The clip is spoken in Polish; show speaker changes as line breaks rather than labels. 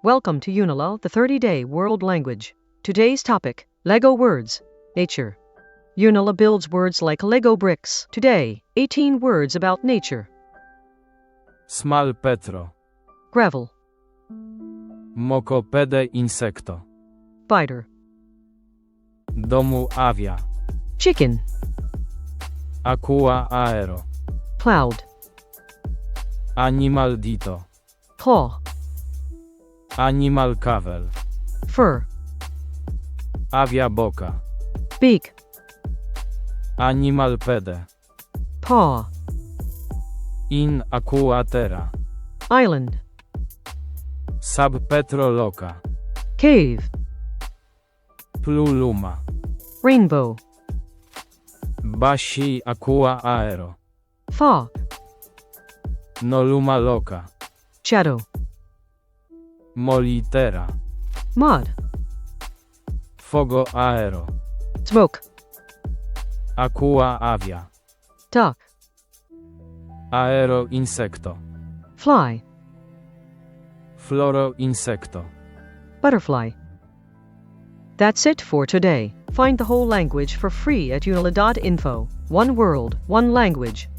Welcome to Unila, the 30-day world language. Today's topic, Lego words, nature. Unila builds words like Lego bricks. Today, 18 words about nature.
Smal petro.
Gravel,
Mokopede insecto.
spider,
Domu avia.
chicken,
Aqua aero.
cloud,
Animal dito.
claw,
Animal cavel.
fur,
Avia boca.
beak,
Animal pede.
paw,
In aqua terra.
island,
Sub petro loca.
cave,
Pluluma.
rainbow,
Basi aqua aero.
fog,
Noluma loca.
shadow,
Molitera.
mud,
Fogo aero.
smoke,
Aqua avia.
duck,
Aero insecto.
fly,
Floro insecto.
butterfly. That's it for today. Find the whole language for free at unila.info. One world, one language.